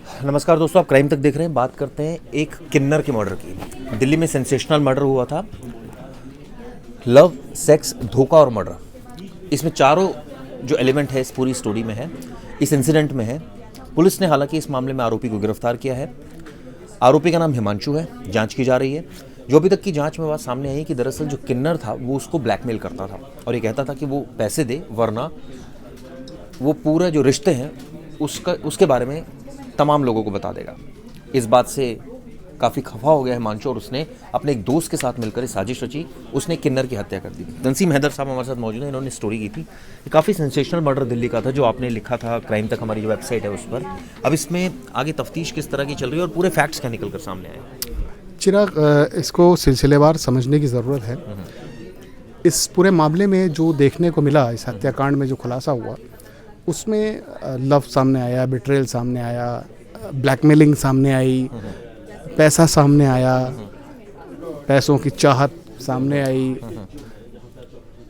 नमस्कार दोस्तों, आप क्राइम तक देख रहे हैं। बात करते हैं एक किन्नर के मर्डर की। दिल्ली में सेंसेशनल मर्डर हुआ था। लव, सेक्स, धोखा और मर्डर, इसमें चारों जो एलिमेंट है इस पूरी स्टोरी में है, इस इंसिडेंट में है। पुलिस ने हालांकि इस मामले में आरोपी को गिरफ्तार किया है। आरोपी का नाम हिमांशु है। जांच की जा रही है। जो अभी तक की जांच में बात सामने आई कि दरअसल जो किन्नर था वो उसको ब्लैकमेल करता था और ये कहता था कि वो पैसे दे वरना वो पूरा जो रिश्ते हैं उसके बारे में तमाम लोगों को बता देगा। इस बात से काफ़ी खफा हो गया हिमांशु और उसने अपने एक दोस्त के साथ मिलकर साजिश रची। उसने किन्नर की हत्या कर दी। तंसीम हैदर साहब हमारे साथ मौजूद हैं। इन्होंने स्टोरी की थी। ये काफ़ी सेंसेशनल मर्डर दिल्ली का था जो आपने लिखा था क्राइम तक, हमारी जो वेबसाइट है उस पर। अब इसमें आगे तफ्तीश किस तरह की चल रही है और पूरे फैक्ट्स क्या निकल कर सामने आए? चिराग, इसको सिलसिलेवार समझने की ज़रूरत है। इस पूरे मामले में जो देखने को मिला, इस हत्याकांड में जो खुलासा हुआ, उसमें लव सामने आया, बिट्रेल सामने आया, ब्लैकमेलिंग सामने आई, पैसा सामने आया, पैसों की चाहत सामने आई।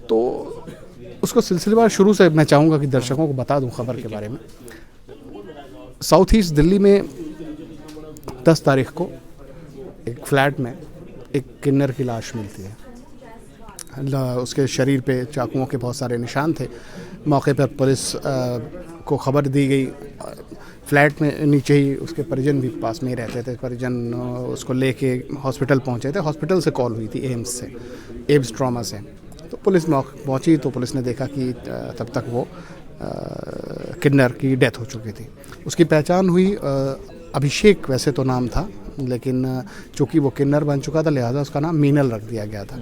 तो उसको सिलसिलेवार शुरू से मैं चाहूँगा कि दर्शकों को बता दूं खबर के बारे में। साउथ ईस्ट दिल्ली में 10 तारीख को एक फ्लैट में एक किन्नर की लाश मिलती है। उसके शरीर पे चाकुओं के बहुत सारे निशान थे। मौके पर पुलिस को खबर दी गई। फ्लैट में नीचे ही उसके परिजन भी पास में ही रहते थे। परिजन उसको लेके हॉस्पिटल पहुंचे थे। हॉस्पिटल से कॉल हुई थी एम्स ट्रॉमा से। तो पुलिस पहुंची तो पुलिस ने देखा कि तब तक वो किन्नर की डेथ हो चुकी थी। उसकी पहचान हुई। अभिषेक वैसे तो नाम था, लेकिन चूँकि वो किन्नर बन चुका था लिहाजा उसका नाम मीनल रख दिया गया था।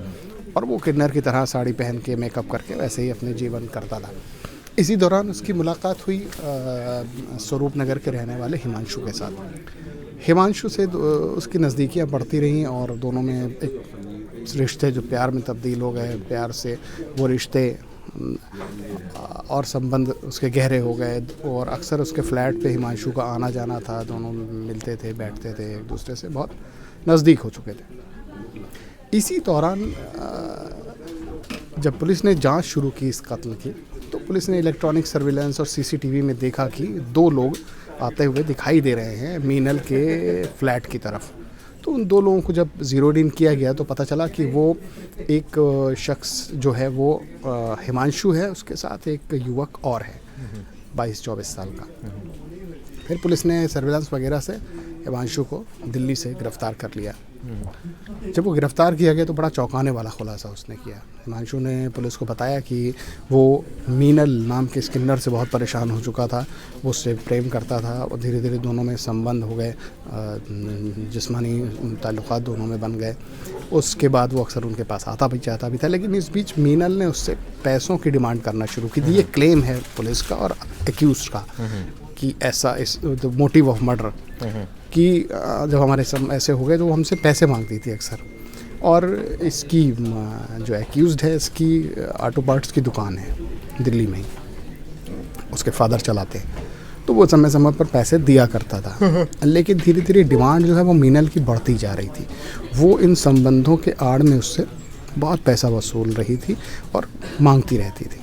और वो किन्नर की तरह साड़ी पहन के मेकअप करके वैसे ही अपने जीवन करता था। इसी दौरान उसकी मुलाकात हुई स्वरूप नगर के रहने वाले हिमांशु के साथ। हिमांशु से उसकी नज़दीकियाँ बढ़ती रहीं और दोनों में एक रिश्ते जो प्यार में तब्दील हो गए। प्यार से वो रिश्ते और संबंध उसके गहरे हो गए और अक्सर उसके फ्लैट पे हिमांशु का आना जाना था। दोनों मिलते थे, बैठते थे, एक दूसरे से बहुत नज़दीक हो चुके थे। इसी दौरान जब पुलिस ने जांच शुरू की इस कत्ल की, तो पुलिस ने इलेक्ट्रॉनिक सर्विलेंस और सीसीटीवी में देखा कि 2 लोग आते हुए दिखाई दे रहे हैं मीनल के फ्लैट की तरफ। तो उन 2 लोगों को जब ज़ीरोड इन किया गया तो पता चला कि वो एक शख्स जो है वो हिमांशु है, उसके साथ एक युवक और है 22-24 साल का। फिर पुलिस ने सर्विलांस वगैरह से हिमांशु को दिल्ली से गिरफ़्तार कर लिया। जब वो गिरफ़्तार किया गया तो बड़ा चौंकाने वाला खुलासा उसने किया। हिमांशु ने पुलिस को बताया कि वो मीनल नाम के किन्नर से बहुत परेशान हो चुका था। वो उससे प्रेम करता था और धीरे धीरे दोनों में संबंध हो गए, जिस्मानी ताल्लुकात दोनों में बन गए। उसके बाद वो अक्सर उनके पास आता भी चाहता भी था, लेकिन इस बीच मीनल ने उससे पैसों की डिमांड करना शुरू की थी। ये क्लेम है पुलिस का और एक्यूज का कि ऐसा इस मोटिव ऑफ मर्डर कि जब हमारे सब ऐसे हो गए तो वो हमसे पैसे मांगती थी अक्सर। और इसकी जो एक्यूज़ड है, इसकी ऑटो पार्ट्स की दुकान है दिल्ली में ही, उसके फादर चलाते हैं। तो वो समय समय पर पैसे दिया करता था, लेकिन धीरे धीरे डिमांड जो है वो मीनल की बढ़ती जा रही थी। वो इन संबंधों के आड़ में उससे बहुत पैसा वसूल रही थी और मांगती रहती थी।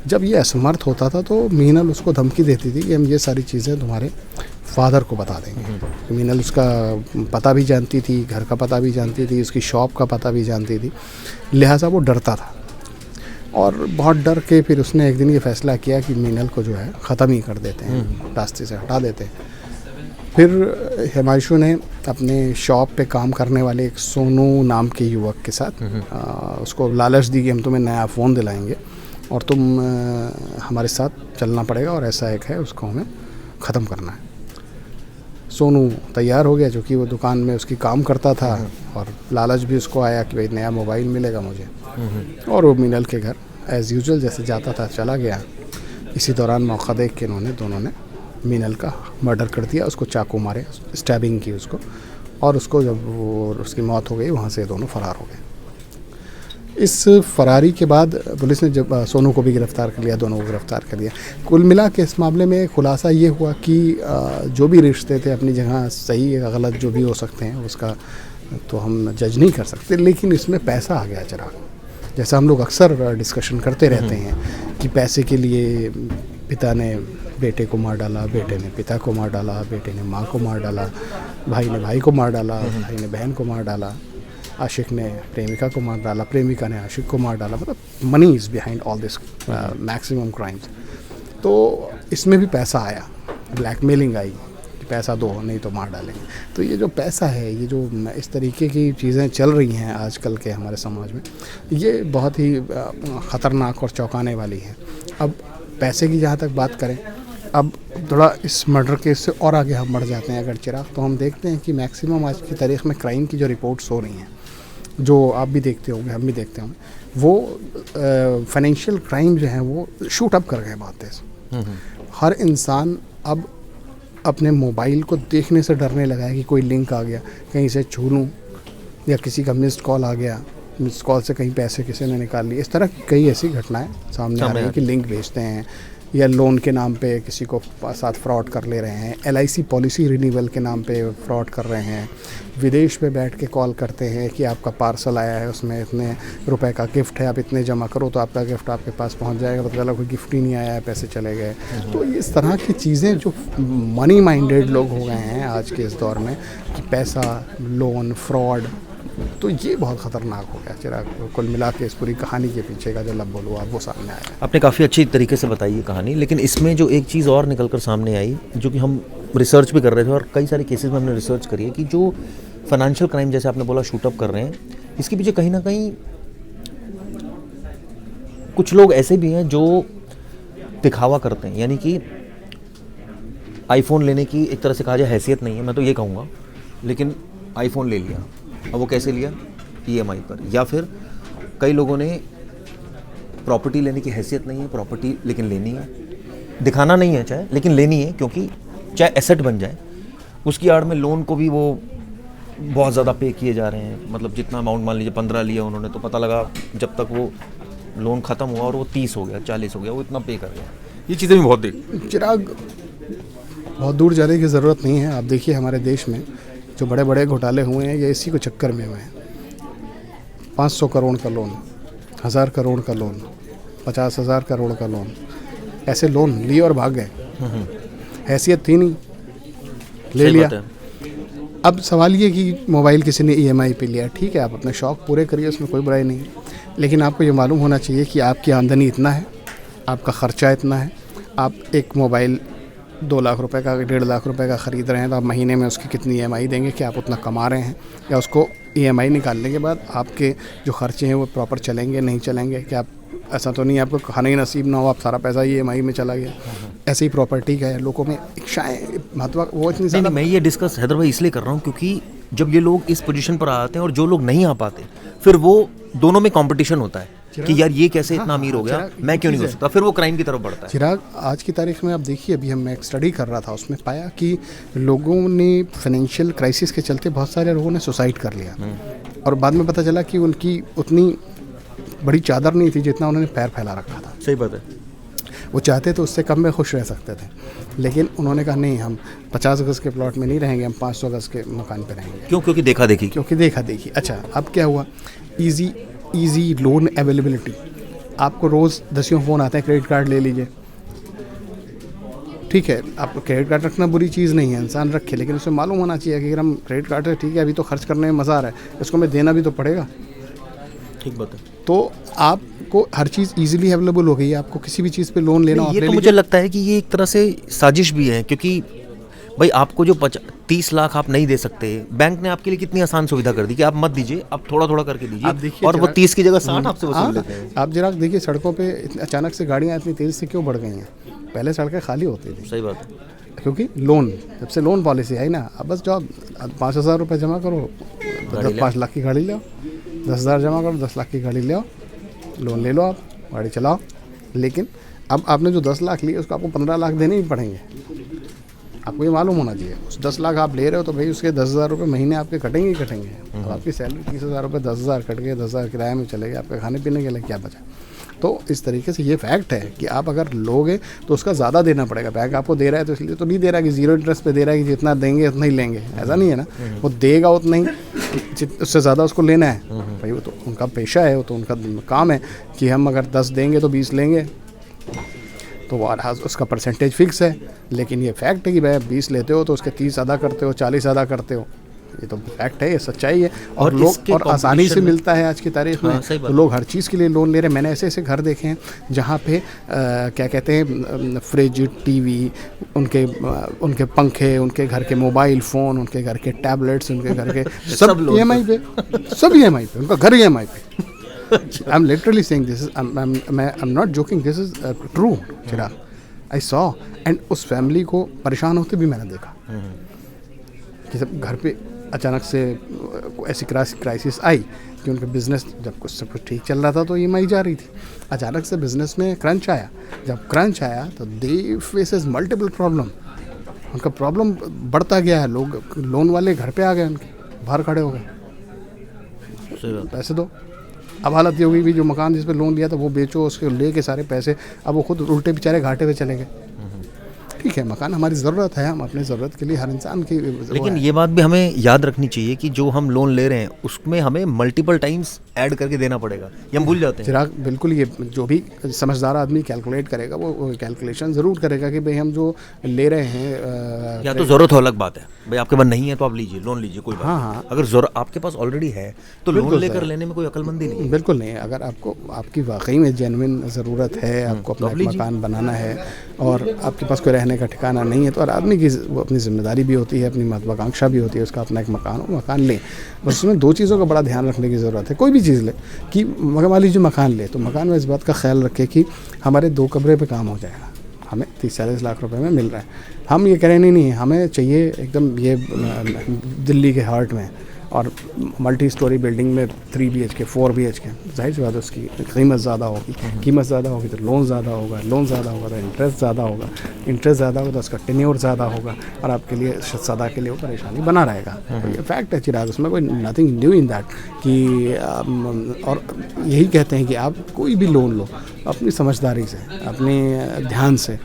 जब ये असमर्थ होता था तो मीनल उसको धमकी देती थी कि हम ये सारी चीज़ें तुम्हारे फादर को बता देंगे। मीनल उसका पता भी जानती थी, घर का पता भी जानती थी, उसकी शॉप का पता भी जानती थी, लिहाजा वो डरता था। और बहुत डर के फिर उसने एक दिन ये फैसला किया कि मीनल को जो है ख़त्म ही कर देते हैं, रास्ते से हटा देते हैं। फिर हिमांशु ने अपने शॉप पे काम करने वाले एक सोनू नाम के युवक के साथ उसको लालच दी कि हम तुम्हें नया फ़ोन दिलाएंगे और तुम हमारे साथ चलना पड़ेगा और ऐसा एक है, उसको हमें ख़त्म करना है। सोनू तैयार हो गया, जो कि वो दुकान में उसकी काम करता था और लालच भी उसको आया कि भाई नया मोबाइल मिलेगा मुझे। और वो मीनल के घर एज़ यूजुअल जैसे जाता था चला गया। इसी दौरान मौका देख के दोनों ने मीनल का मर्डर कर दिया। उसको चाकू मारे, स्टैबिंग की उसको, और उसको जब वो उसकी मौत हो गई वहाँ से दोनों फरार हो गए। इस फरारी के बाद पुलिस ने जब सोनू को भी गिरफ़्तार कर लिया, दोनों को गिरफ़्तार कर लिया। कुल मिला के इस मामले में खुलासा ये हुआ कि जो भी रिश्ते थे अपनी जगह सही या गलत जो भी हो सकते हैं, उसका तो हम जज नहीं कर सकते, लेकिन इसमें पैसा आ गया चिराग। जैसा हम लोग अक्सर डिस्कशन करते रहते हैं कि पैसे के लिए पिता ने बेटे को मार डाला, बेटे ने पिता को मार डाला, बेटे ने माँ को मार डाला, भाई ने भाई को मार डाला, भाई ने बहन को मार डाला, आशिक ने प्रेमिका को मार डाला, प्रेमिका ने आशिक को मार डाला। मतलब money is behind all this maximum crimes. तो इसमें भी पैसा आया, ब्लैकमेलिंग आई कि पैसा दो नहीं तो मार डालेंगे। तो ये जो पैसा है, ये जो इस तरीके की चीज़ें चल रही हैं आजकल के हमारे समाज में, ये बहुत ही ख़तरनाक और चौंकाने वाली हैं। अब पैसे की जहाँ तक बात करें, अब थोड़ा इस मर्डर केस से और आगे हम बढ़ जाते हैं अगर चिराग, तो हम देखते हैं कि मैक्सिमम आज की तारीख में क्राइम की जो रिपोर्ट्स हो रही हैं, जो आप भी देखते होंगे हम भी देखते होंगे, वो फाइनेंशियल क्राइम जो हैं वो शूट अप कर गए बहुत तेज़। हर इंसान अब अपने मोबाइल को देखने से डरने लगा है कि कोई लिंक आ गया, कहीं से छू लूँ, या किसी का मिस्ड कॉल आ गया, मिस्ड कॉल से कहीं पैसे किसी ने निकाल लिए। इस तरह की कई ऐसी घटनाएं सामने आ रही हैं कि लिंक भेजते हैं या लोन के नाम पे किसी को साथ फ्रॉड कर ले रहे हैं, LIC पॉलिसी रिन्यूअल के नाम पे फ्रॉड कर रहे हैं, विदेश में बैठ के कॉल करते हैं कि आपका पार्सल आया है, उसमें इतने रुपए का गिफ्ट है, आप इतने जमा करो तो आपका गिफ्ट आपके पास पहुंच जाएगा, पता चला कोई गिफ्ट ही नहीं आया है, पैसे चले गए। तो इस तरह की चीज़ें जो मनी माइंडेड लोग हो गए हैं आज के इस दौर में, कि पैसा, लोन, फ्रॉड, तो ये बहुत ख़तरनाक हो गया चिराग। कुल मिला के इस पूरी कहानी के पीछे का जो लब्बो लुआब वो सामने आया। आपने काफ़ी अच्छी तरीके से बताई ये कहानी, लेकिन इसमें जो एक चीज़ और निकल कर सामने आई, जो कि हम रिसर्च भी कर रहे थे और कई सारे केसेस में हमने रिसर्च करी है, कि जो फाइनेंशियल क्राइम जैसे आपने बोला शूट अप कर रहे हैं, इसके पीछे कहीं ना कहीं कुछ लोग ऐसे भी हैं जो दिखावा करते हैं। यानी कि आईफोन लेने की एक तरह से कहा जाए हैसियत नहीं है, मैं तो ये कहूँगा, लेकिन आईफोन ले लिया। अब वो कैसे लिया? EMI पर। या फिर कई लोगों ने प्रॉपर्टी लेने की हैसियत नहीं है, प्रॉपर्टी लेकिन लेनी है, दिखाना नहीं है चाहे, लेकिन लेनी है, क्योंकि चाहे एसेट बन जाए, उसकी आड़ में लोन को भी वो बहुत ज़्यादा पे किए जा रहे हैं। मतलब जितना अमाउंट, मान लीजिए 15 लिया उन्होंने, तो पता लगा जब तक वो लोन ख़त्म हुआ और वो 30 हो गया, 40 हो गया, वो इतना पे कर गया। ये चीज़ें भी बहुत देख चिराग, बहुत दूर जाने की ज़रूरत नहीं है। आप देखिए हमारे देश में जो बड़े बड़े घोटाले हुए हैं, ये इसी को चक्कर में हुए हैं। 500 करोड़ का लोन, 1000 करोड़ का लोन, 50,000 करोड़ का लोन, ऐसे लोन लिए और भाग गए। हैसियत थी नहीं, ले लिया। अब सवाल ये कि मोबाइल किसी ने EMI पे लिया, ठीक है, आप अपने शौक़ पूरे करिए, उसमें कोई बुराई नहीं, लेकिन आपको ये मालूम होना चाहिए कि आपकी आमदनी इतना है, आपका ख़र्चा इतना है। आप एक मोबाइल 2 लाख रुपए का, 1.5 लाख रुपए का ख़रीद रहे हैं, तो आप महीने में उसकी कितनी EMI देंगे? कि आप उतना कमा रहे हैं, या उसको EMI निकालने के बाद आपके जो खर्चे हैं वो प्रॉपर चलेंगे नहीं चलेंगे? कि आप, ऐसा तो नहीं आपको खाना ही नसीब ना हो, आप सारा पैसा EMI में चला गया। ऐसे ही प्रॉपर्टी का है, लोगों में इच्छाएँ, महत्व वो इतनी ज़्यादा। मैं ये डिस्कस हैदर भाई इसलिए कर रहा हूँ क्योंकि जब ये लोग इस पोजीशन पर आते हैं और जो लोग नहीं आ पाते, फिर वो दोनों में कंपटीशन होता है कि यार ये कैसे इतना अमीर हो गया, मैं क्यों नहीं हो सकता, फिर वो क्राइम की तरफ बढ़ता है। चिराग, आज की तारीख में आप देखिए, अभी मैं एक स्टडी कर रहा था, उसमें पाया कि लोगों ने फाइनेंशियल क्राइसिस के चलते बहुत सारे लोगों ने सुसाइड कर लिया, और बाद में पता चला कि उनकी उतनी बड़ी चादर नहीं थी जितना उन्होंने पैर फैला रखा था। सही बात है। वो चाहते तो उससे कम में खुश रह सकते थे, लेकिन उन्होंने कहा नहीं, हम 50 गज़ के प्लॉट में नहीं रहेंगे, हम 500 गज़ के मकान पे रहेंगे। क्यों? क्योंकि देखा देखी। अच्छा, अब क्या हुआ? Easy loan availability. आपको रोज़ 10 फ़ोन आते हैं, क्रेडिट कार्ड ले लीजिए। ठीक है, आपको क्रेडिट कार्ड रखना बुरी चीज़ नहीं है, इंसान रखे, लेकिन उसे मालूम होना चाहिए कि अगर हम क्रेडिट कार्ड है, ठीक है, अभी तो खर्च करने में मज़ा आ रहा है, इसको मैं देना भी तो पड़ेगा। ठीक बात है। तो आपको हर चीज़ इजीली अवेलेबल हो गई है, आपको किसी भी चीज़ पे लोन लेना हो, ये तो मुझे लगता है कि ये एक तरह से साजिश भी है, क्योंकि भाई आपको जो 30 लाख आप नहीं दे सकते, बैंक ने आपके लिए कितनी आसान सुविधा कर दी कि आप मत दीजिए, आप थोड़ा थोड़ा करके दीजिए, और वो 30 की जगह 60 आपसे वसूल लेते हैं। आप जरा देखिए सड़कों पे अचानक से गाड़ियाँ इतनी तेज़ से क्यों बढ़ गई हैं? पहले सड़कें खाली होती थी। सही बात है। क्योंकि लोन, जब से लोन पॉलिसी आई ना, अब बस जो 5,000 रुपये जमा करो, 5 लाख की गाड़ी ले आओ, 10,000 जमा करो, 10 लाख की गाड़ी ले आओ, लोन ले लो, आप गाड़ी चलाओ। लेकिन अब आपने जो 10 लाख लिए, उसको आपको 15 लाख देने ही पड़ेंगे। आपको ये मालूम होना चाहिए, उस 10 लाख आप ले रहे हो तो भाई उसके 10,000 रुपये महीने आपके कटेंगे ही कटेंगे। अब आपकी सैलरी 30,000 रुपये, 10,000 कट गए, 10,000 किराए में चले गए, आपके खाने पीने के लिए क्या बचा? तो इस तरीके से ये फैक्ट है कि आप अगर लोगे तो उसका ज़्यादा देना पड़ेगा। बैंक आपको दे रहा है तो इसलिए तो नहीं दे रहा कि 0 इंटरेस्ट पे दे रहा है कि जितना देंगे उतना ही लेंगे, ऐसा नहीं है ना। वो देगा उतना ही, उससे ज़्यादा उसको लेना है भाई, वो तो उनका पेशा है, वो तो उनका काम है कि हम अगर 10 देंगे तो 20 लेंगे। तो वो उसका परसेंटेज फिक्स है। लेकिन ये फैक्ट है कि भाई 20 लेते हो तो उसके 30 अदा करते हो, 40 अदा करते हो, ये तो फैक्ट है, ये सच्चाई है। और लोग और आसानी से मिलता है आज की तारीख में, तो लोग हर चीज़ के लिए लोन ले रहे हैं। मैंने ऐसे ऐसे घर देखे हैं जहाँ पे क्या कहते हैं, फ्रिज, टीवी, उनके पंखे, उनके घर के मोबाइल फ़ोन, उनके घर के टैबलेट्स, उनके घर के सब EMI पे, सब EMI पे, उनका घर EMI पे। I am literally saying this is, I am not joking, this is true Chirag, I saw. And उस फैमिली को परेशान होते भी मैंने देखा कि सब घर पे अचानक से ऐसी क्राइसिस आई कि उनका बिज़नेस जब कुछ सब कुछ ठीक चल रहा था तो EMI जा रही थी, अचानक से बिज़नेस में क्रंच आया। जब क्रंच आया तो दे फेसेस मल्टीपल प्रॉब्लम, उनका प्रॉब्लम बढ़ता गया है। लोग लोन वाले घर पे आ गए, उनके बाहर खड़े हो गए, पैसे दो। अब हालत ये हुई भी जो मकान जिस पे लोन लिया था वो बेचो, उसके ले के सारे पैसे, अब वो खुद उल्टे बेचारे घाटे पे चले गए। ठीक है, मकान हमारी ज़रूरत है, हम अपनी ज़रूरत के लिए हर इंसान की, लेकिन ये बात भी हमें याद रखनी चाहिए कि जो हम लोन ले रहे हैं उसमें हमें मल्टीपल टाइम्स ऐड करके देना पड़ेगा, ये हम भूल जाते हैं। चिराग बिल्कुल, ये जो भी समझदार आदमी कैलकुलेट करेगा वो कैलकुलेशन ज़रूर करेगा कि भाई हम जो ले रहे हैं, या तो ज़रूरत हो अलग बात है, भाई आपके पास नहीं है तो आप लीजिए, लोन लीजिए, कोई बात हाँ, नहीं। अगर ज़रूरत आपके पास ऑलरेडी है तो लोन लेकर लेने में कोई अक्लमंदी नहीं है। बिल्कुल नहीं। अगर आपको आपकी वाकई में जेन्युइन ज़रूरत है, आपको अपना एक मकान बनाना है और आपके पास कोई रहने का ठिकाना नहीं है, तो हर आदमी की वो अपनी जिम्मेदारी भी होती है, अपनी महत्वाकांक्षा भी होती है, उसका अपना एक मकान हो, मकान ले। बस उसमें दो चीज़ों का बड़ा ध्यान रखने की ज़रूरत है। कोई भी चीज़ ले, कि मान लीजिए मकान ले, तो मकान में इस बात का ख्याल रखे कि हमारे 2 कमरे पे काम हो जाएगा, हमें 30-40 लाख रुपए में मिल रहा है। हम ये कह रहे नहीं, हमें चाहिए एकदम ये दिल्ली के हार्ट में और मल्टी स्टोरी बिल्डिंग में 3 BHK 4 BHK। जाहिर सी बात है उसकी कीमत ज़्यादा होगी, कीमत ज़्यादा होगी तो लोन ज़्यादा होगा, लोन ज़्यादा होगा तो इंटरेस्ट ज़्यादा होगा, इंटरेस्ट ज़्यादा होगा तो उसका टेन्योर ज़्यादा होगा और आपके लिए सदा के लिए वो परेशानी बना रहेगा। तो ये फैक्ट है चिराग, उसमें कोई नथिंग न्यू इन दैट कि और यही कहते हैं कि आप कोई भी लोन लो अपनी समझदारी से, अपने ध्यान से,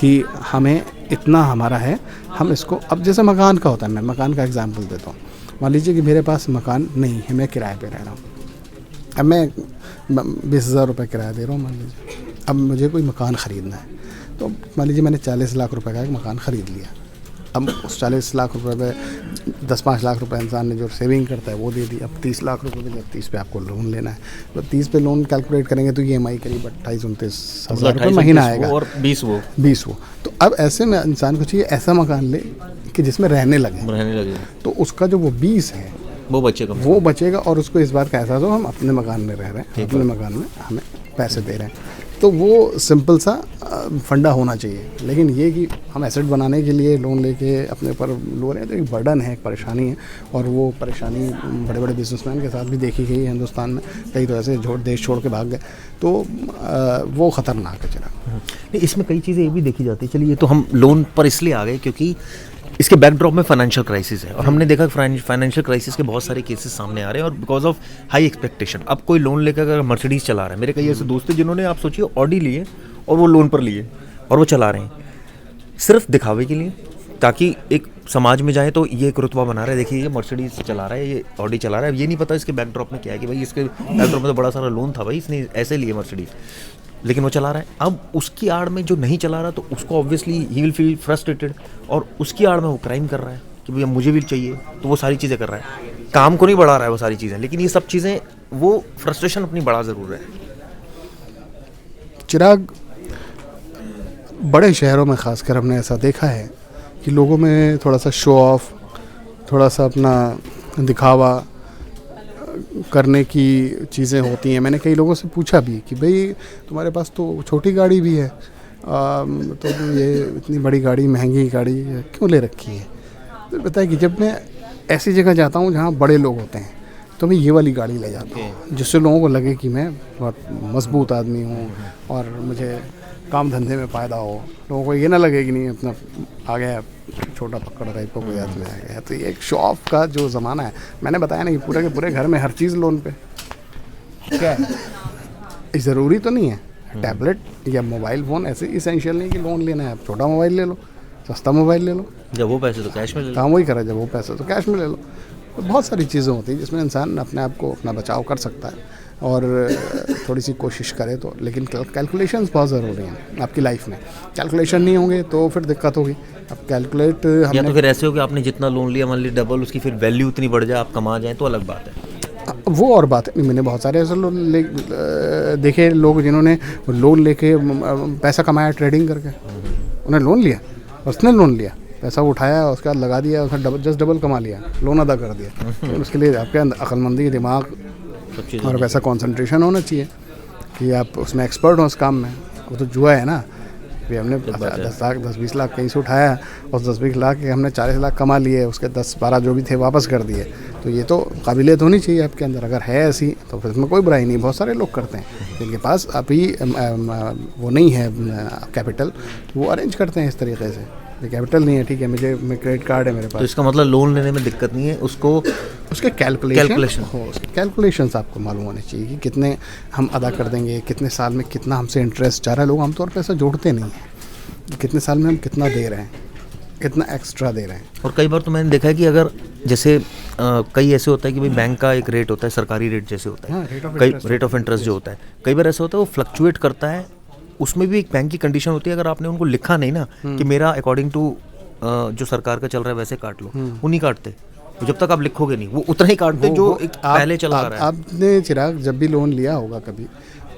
कि हमें इतना हमारा है, हम इसको, अब जैसे मकान का होता है, मैं मकान का एग्जांपल देता हूँ। मान लीजिए कि मेरे पास मकान नहीं है, मैं किराए पे रह रहा हूँ, अब मैं 20,000 रुपये किराया दे रहा हूँ मान लीजिए। अब मुझे कोई मकान ख़रीदना है, तो मान लीजिए मैंने 40 लाख रुपए का एक मकान ख़रीद लिया। अब उस 40 लाख रुपए में 10-5 लाख रुपए इंसान ने जो सेविंग करता है वो दे दी। अब 30 लाख रुपए में 30 पे आपको लोन लेना है, तो 30 पे लोन कैलकुलेट करेंगे तो EMI करीब 28-29 हज़ार रुपये महीना आएगा, और 20 वो। तो अब ऐसे में इंसान को चाहिए ऐसा मकान ले कि जिसमें रहने लगे, तो उसका जो वो 20 है वो बचेगा और उसको इस बात का एहसास हो हम अपने मकान में रह रहे हैं, अपने मकान में हमें पैसे दे रहे हैं। तो वो सिंपल सा फंडा होना चाहिए। लेकिन ये कि हम एसेट बनाने के लिए लोन लेके अपने ऊपर लो रहे हैं तो एक बर्डन है, एक परेशानी है, और वो परेशानी बड़े बड़े बिजनेसमैन के साथ भी देखी गई है हिंदुस्तान में। कई तो ऐसे देश छोड़ के भाग गए, तो वो ख़तरनाक है चिराग। इसमें कई चीज़ें ये भी देखी जाती है। चलिए, तो हम लोन पर इसलिए आ गए क्योंकि इसके बैकड्रॉप में फाइनेंशियल क्राइसिस है, और हमने देखा फाइनेंशियल क्राइसिस के बहुत सारे केसेस सामने आ रहे हैं, और बिकॉज ऑफ हाई एक्सपेक्टेशन। अब कोई लोन लेकर अगर मर्सिडीज़ चला रहा है, मेरे कई ऐसे दोस्त हैं जिन्होंने, आप सोचिए, ऑडी लिए और वो लोन पर लिए और वो चला रहे हैं सिर्फ दिखावे के लिए, ताकि एक समाज में जाए तो ये एक रुतबा बना रहा है, देखिए ये मर्सिडीज़ चला रहा है, ये ऑडी चला रहा है। ये नहीं पता इसके बैकड्रॉप में क्या है, कि भाई इसके बैकड्रॉप में तो बड़ा सारा लोन था, भाई इसने ऐसे लिए मर्सिडीज़, लेकिन वो चला रहा है। अब उसकी आड़ में जो नहीं चला रहा, तो उसको obviously he will feel frustrated, और उसकी आड़ में वो क्राइम कर रहा है कि भैया मुझे भी चाहिए, तो वो सारी चीज़ें कर रहा है, काम को नहीं बढ़ा रहा है वो सारी चीज़ें, लेकिन ये सब चीज़ें वो फ्रस्ट्रेशन अपनी बढ़ा ज़रूर है। चिराग, बड़े शहरों में ख़ासकर हमने ऐसा देखा है कि लोगों में थोड़ा सा शो ऑफ, थोड़ा सा अपना दिखावा करने की चीज़ें होती हैं। मैंने कई लोगों से पूछा भी कि भाई तुम्हारे पास तो छोटी गाड़ी भी है, तो ये इतनी बड़ी गाड़ी, महंगी गाड़ी क्यों ले रखी है? तो बताया कि जब मैं ऐसी जगह जाता हूँ जहाँ बड़े लोग होते हैं, तो मैं ये वाली गाड़ी ले जाता हूँ, जिससे लोगों को लगे कि मैं बहुत मजबूत आदमी हूँ और मुझे काम धंधे में फ़ायदा हो। लोगों को ये ना लगे कि नहीं अपना आ गया छोटा पकड़ टाइप का कोई आदमी आ गया। तो ये एक शो ऑफ का जो ज़माना है, मैंने बताया ना कि पूरे के पूरे घर में हर चीज़ लोन पे। क्या है, ज़रूरी तो नहीं है टैबलेट या मोबाइल फ़ोन ऐसे इसेंशियल नहीं कि लोन लेना है। आप छोटा मोबाइल ले लो, सस्ता मोबाइल ले लो, जब वो पैसे तो कैश में ले लो। काम वही करा, जब वो पैसे तो कैश में ले लो। तो बहुत सारी चीज़ें होती हैं जिसमें इंसान अपने आप को अपना बचाव कर सकता है और थोड़ी सी कोशिश करे तो। लेकिन कैलकुलेशंस बहुत ज़रूरी हैं आपकी लाइफ में। कैलकुलेशन नहीं होंगे तो फिर दिक्कत होगी। अब कैलकुलेट या तो फिर ऐसे हो कि आपने जितना लोन लिया मान लीजिए डबल उसकी फिर वैल्यू इतनी बढ़ जाए, आप कमा जाए तो अलग बात है। वो और बात है। नहीं, मैंने बहुत सारे ऐसे लोग देखे लोग जिन्होंने लोन लेके पैसा कमाया ट्रेडिंग करके। उन्हें लोन लिया, उसने लोन लिया, पैसा उठाया, उसके बाद लगा दिया, उसने जस्ट डबल कमा लिया, लोन अदा कर दिया। तो उसके लिए आपके अंदर अक्लमंदी, दिमाग और वैसा कंसंट्रेशन होना चाहिए कि आप उसमें एक्सपर्ट हो उस काम में। वो तो जुआ है ना। भी हमने 10-20 लाख कहीं से उठाया और 10-20 लाख के हमने 40 लाख कमा लिए, उसके 10-12 जो भी थे वापस कर दिए। तो ये तो काबिलियत होनी चाहिए आपके अंदर। अगर है ऐसी तो फिर इसमें कोई बुराई नहीं। बहुत सारे लोग करते हैं जिनके पास अभी वो नहीं है कैपिटल, वो अरेंज करते हैं इस तरीके से। कैपिटल नहीं है, ठीक है, मैं क्रेडिट कार्ड है मेरे पास, तो इसका मतलब लोन लेने में दिक्कत नहीं है, उसको उसके कैलकुलेशंस आपको मालूम होने चाहिए कि कितने हम अदा कर देंगे, कितने साल में कितना हमसे इंटरेस्ट जा रहा है। लोग आमतौर पर ऐसा जोड़ते नहीं हैं, कितने साल में हम कितना दे रहे हैं, कितना एक्स्ट्रा दे रहे हैं। और कई बार तो मैंने देखा है कि अगर जैसे कई ऐसे होता है कि भाई बैंक का एक रेट होता है, सरकारी रेट जैसे होता है, कई रेट ऑफ इंटरेस्ट जो होता है, कई बार ऐसा होता है वो फ्लक्चुएट करता है। उसमें भी एक बैंक की कंडीशन होती है, अगर आपने उनको लिखा नहीं ना कि मेरा अकॉर्डिंग टू जो सरकार का चल रहा है वैसे काट लो, वो नहीं काटते। तो जब तक आप लिखोगे नहीं वो उतना ही काटते जो एक पहले चला आ रहा है। आपने चिराग जब भी लोन लिया होगा कभी,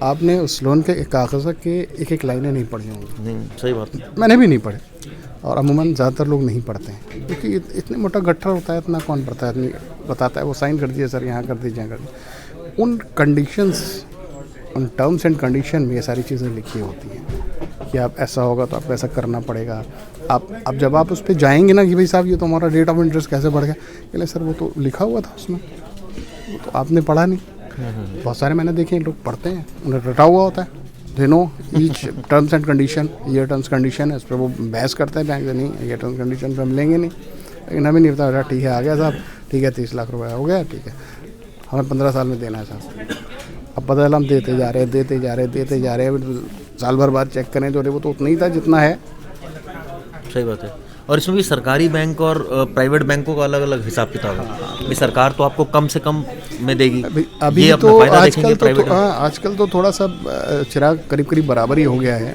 आपने उस लोन के कागज़ के एक लाइनें नहीं पढ़ी होंगी। नहीं, सही बात है। मैंने भी नहीं पढ़े और अमूमन ज़्यादातर लोग नहीं पढ़ते हैं क्योंकि इतने मोटा गट्ठर होता है, इतना कौन पढ़ता है। आदमी बताता है वो साइन कर दिए सर, यहाँ कर दीजिए, यहाँ कर दीजिए। उन कंडीशंस, उन टर्म्स एंड कंडीशन में ये सारी चीज़ें लिखी होती हैं कि आप ऐसा होगा तो आपको ऐसा करना पड़ेगा। अब जब आप उस पर जाएंगे ना कि भाई साहब ये तो हमारा रेट ऑफ इंटरेस्ट कैसे बढ़ गया, बोले सर वो तो लिखा हुआ था उसमें, वो तो आपने पढ़ा नहीं। बहुत सारे मैंने देखे लोग पढ़ते हैं, उन्हें रटा हुआ होता है, they know each terms and condition, ये टर्म्स कंडीशन है, इस पर वो बहस करते हैं बैंक से, नहीं ये टर्म्स कंडीशन पर हम लेंगे नहीं। लेकिन हमें नहीं पता, ठीक है आ गया साहब, ठीक है 30 लाख रुपये हो गया, ठीक है हमें 15 साल में देना है साहब। अब पता चला हम देते जा रहे हैं, साल भर बाद चेक करें तो वो तो उतना ही था जितना है। सही बात है। और इसमें भी सरकारी बैंक और प्राइवेट बैंकों का अलग अलग हिसाब किताब है। सरकार तो आपको कम से कम में देगी, अभी ये तो अपना फायदा देखेंगे। आजकल तो थोड़ा सा चिराग करीब बराबर ही हो गया है।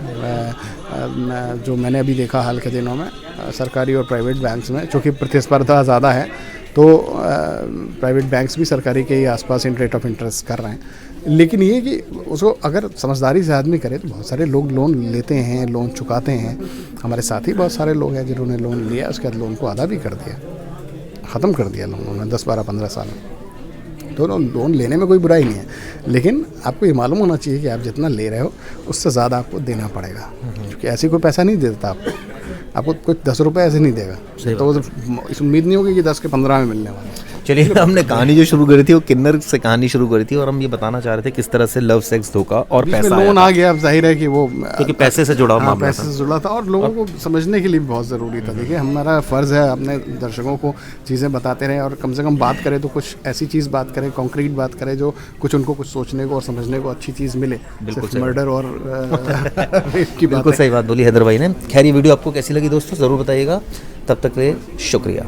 जो मैंने अभी देखा हाल के दिनों में सरकारी और प्राइवेट बैंक्स में, चूँकि प्रतिस्पर्धा ज़्यादा है तो प्राइवेट बैंक्स भी सरकारी के ही आसपास रेट ऑफ इंटरेस्ट कर रहे हैं। लेकिन ये कि उसको अगर समझदारी से आदमी करे तो बहुत सारे लोग लोन लेते हैं, लोन चुकाते हैं। हमारे साथ ही बहुत सारे लोग हैं जिन्होंने लोन लिया, उसके बाद लोन को अदा भी कर दिया, ख़त्म कर दिया लोन उन्होंने 10-12-15 साल में। तो लोन लेने में कोई बुराई नहीं है, लेकिन आपको ये मालूम होना चाहिए कि आप जितना ले रहे हो उससे ज़्यादा आपको देना पड़ेगा, क्योंकि ऐसे कोई पैसा नहीं देता आपको कोई 10 रुपये ऐसे नहीं देगा। तो इस उम्मीद नहीं होगी कि 10 के 15 में मिलने वाले। चलिए, हमने कहानी जो शुरू करी थी वो किन्नर से कहानी शुरू करी थी और हम ये बताना चाह रहे थे किस तरह से लव, सेक्स, धोखा और पैसा लोन आ गया। अब जाहिर है कि वो क्योंकि पैसे से जुड़ा मामला था। पैसे से जुड़ा था और लोगों को समझने के लिए भी बहुत ज़रूरी था। देखिए, हमारा फ़र्ज़ है अपने दर्शकों को चीज़ें बताते रहें और कम से कम बात करें तो कुछ ऐसी चीज़ बात करें, कॉन्क्रीट बात करें जो कुछ उनको कुछ सोचने को और समझने को अच्छी चीज़ मिले। बिल्कुल मर्डर और रेप की बिल्कुल सही बात बोली हैदर भाई ने। खैर, ये वीडियो आपको कैसी लगी दोस्तों ज़रूर बताइएगा। तब तक के लिए शुक्रिया।